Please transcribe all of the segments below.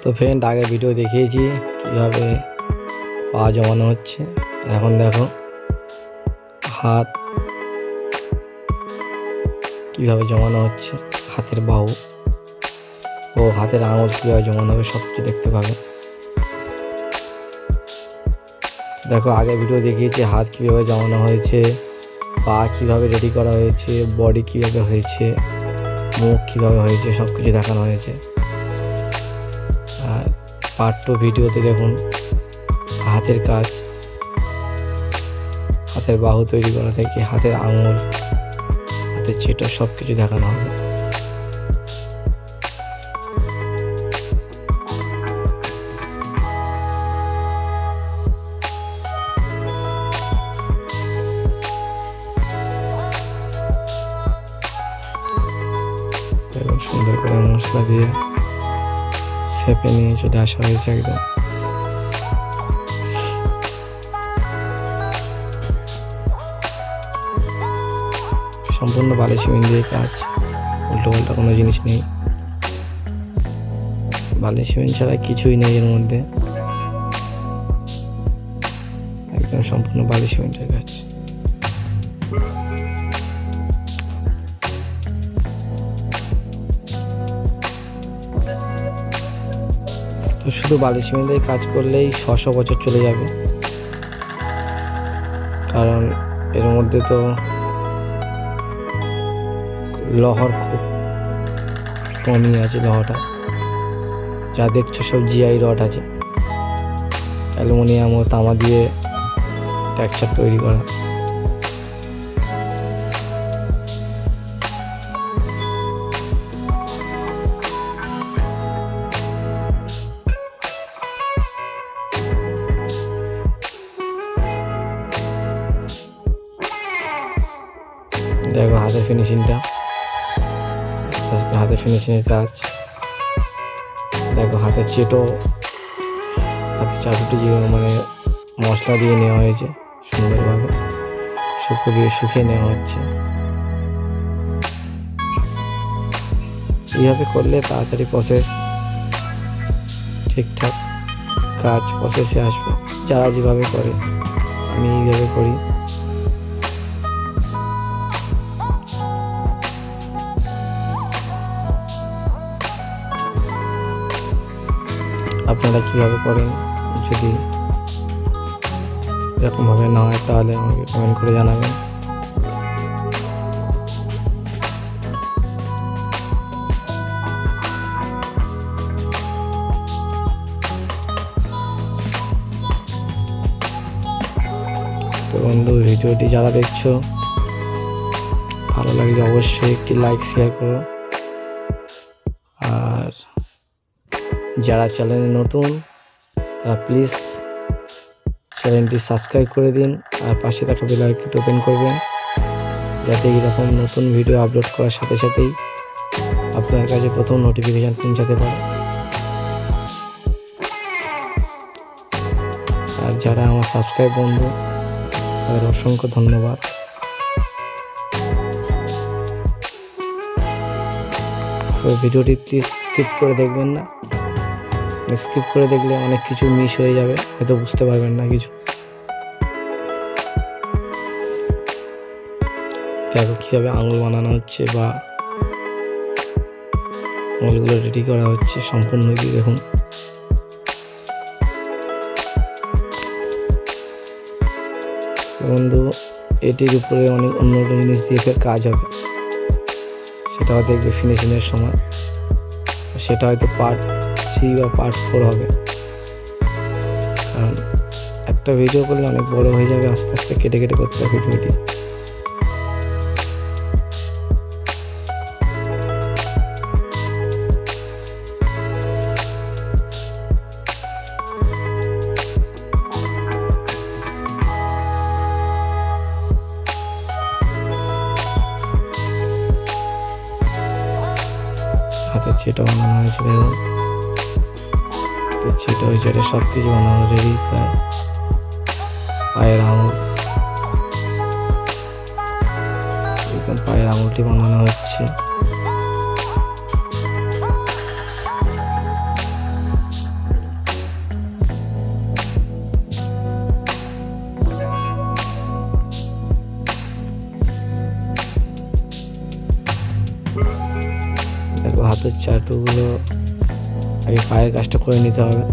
তো ফ্রেন্ড, আগে ভিডিও দেখিয়েছি কীভাবে পা জমানো হচ্ছে। এখন দেখো হাত কীভাবে জমানো হচ্ছে, হাতের বাহু ও হাতের আঙুল কীভাবে জমানো হবে সব কিছু দেখতে পাবে। দেখো আগে ভিডিও দেখিয়েছি হাত কীভাবে জমানো হয়েছে, পা কীভাবে রেডি করা হয়েছে, বডি কীভাবে হয়েছে, মুখ কীভাবে হয়েছে, সব কিছু দেখানো হয়েছে। আর পার্ট 2 ভিডিওতে দেখুন হাতের কাজ, হাতের বাহু তৈরি করা থেকে হাতের আঙুল, হাতের চেটো সব কিছু দেখানো হবে। সুন্দর করে মশলা দিয়ে সেপে নিয়ে চলে আসা হয়েছে একদম। সম্পূর্ণ বালি সিমেন্ট দিয়ে কাজ, উল্টো পাল্টা কোনো জিনিস নেই। বালি সিমেন্ট ছাড়া কিছুই নেই এর মধ্যে, একদম সম্পূর্ণ বালি সিমেন্টের কাজ। তো শুধু বালি সিমেন্টে কাজ করলেই 600 বছর চলে যাবে, কারণ এর মধ্যে তো লহর খুব কমই আছে। লহটা যা দেখছো সব জিআই রড আছে, অ্যালুমিনিয়াম ও তামা দিয়ে টেক্সচার তৈরি করা। দেখো হাতের ফিনিশিংটা, আস্তে আস্তে হাতের ফিনিশিংয়ের কাজ। দেখো হাতের চেটো, হাতের চাটুটি যে মানে মশলা দিয়ে নেওয়া হয়েছে সুন্দরভাবে, শুকিয়ে নেওয়া হচ্ছে। এইভাবে করলে তাড়াতাড়ি প্রসেস ঠিকঠাক কাজ প্রসেসে আসবে। যারা যেভাবে করে, আমি এইভাবে করি। আপনারা কীভাবে করেন, যদি এরকমভাবে না হয় তাহলে আমাকে কমেন্ট করে জানাবেন। তো বন্ধু, ভিডিওটি যারা দেখছো ভালো লাগলে অবশ্যই একটি লাইক শেয়ার করো, আর যারা চ্যানেলে নতুন তারা প্লিজ চ্যানেলটি সাবস্ক্রাইব করে দিন, আর পাশে থাকা বেল আইকনটি ওপেন করবেন, যাতে এইরকম নতুন ভিডিও আপলোড করার সাথে সাথেই আপনার কাছে প্রথম নোটিফিকেশান পৌঁছাতে পারে। আর যারা আমার সাবস্ক্রাইব বন্ধু, তাদের অসংখ্য ধন্যবাদ। ভিডিওটি প্লিজ স্কিপ করে দেখবেন না, স্কিপ করে দেখলে অনেক কিছু মিস হয়ে যাবে, হয়তো বুঝতে পারবেন না কিছু। দেখো কীভাবে আঙুল বানানো হচ্ছে বা আঙুলগুলো রেডি করা হচ্ছে সম্পূর্ণ কি দেখুন। বন্ধু, এটির উপরে অনেক অন্য জিনিস দিয়ে ফের কাজ হবে, সেটাও দেখবে ফিনিশিংয়ের সময়। সেটা হয়তো পার্ট 3 বা পার্ট 4 হবে, কারণ একটা ভিডিও করলে অনেক বড় হয়ে যাবে, আস্তে আস্তে কেটে কেটে করতে হবে ভিডিওটি। হাতের চেটো বানানো হয়েছে, দেখুন হাতের চেটো হয়েছে, এটা সব কিছু বানানো রেডি প্রায়। পায়ের আঙুল, একদম পায়ের আঙুলটি বানানো হচ্ছে। চাটুগুলো আগে পায়ের কাজটা করে নিতে হবে।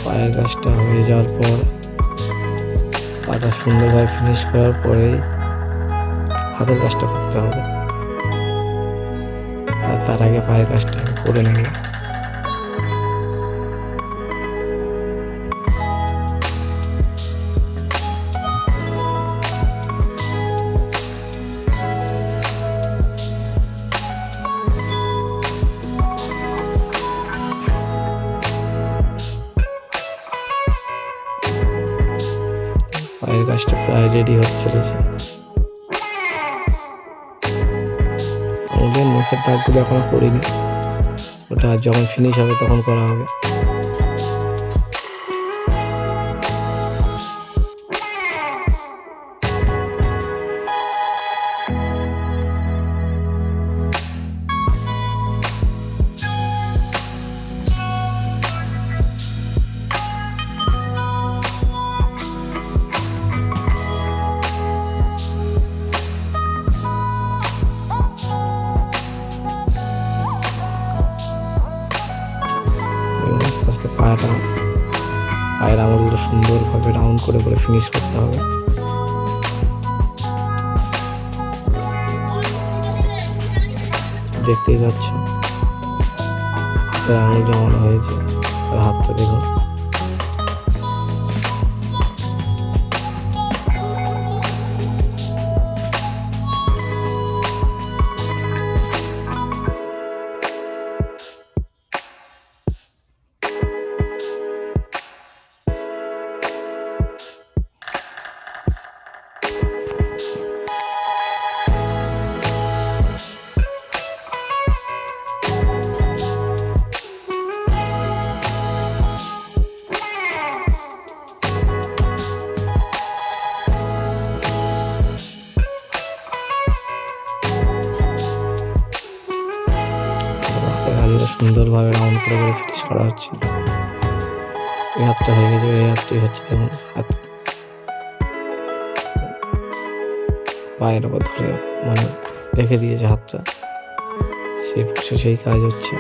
পায়ের কাজটা হয়ে যাওয়ার পর পাটা সুন্দরভাবে ফিনিশ করার পরেই হাতের কাজটা করতে হবে। তার আগে পায়ের কাজটা করে নেব। পায়ের কাজটা প্রায় রেডি হতে চলেছে। আমাদের মুখের দাগগুলো এখনো করিনি, ওটা যখন ফিনিশ হবে তখন করা হবে। আস্তে আস্তে পায়ের আঙুলগুলো সুন্দরভাবে রাউন্ড করে করে ফিনিশ করতে হবে। দেখতেই পাচ্ছ হাতের আঙুল জমানো হয়েছে, আর হাতটা দেখুন। সুন্দরভাবে রাউন্ড করে করে ফিনিশ করা হচ্ছে। এই হাতটা হয়ে গেছে, এই হাতটাই হচ্ছে দেখুন। হাত পায়ের ওপর ধরে মানে রেখে দিয়েছে হাতটা, সেই কাজ হচ্ছে।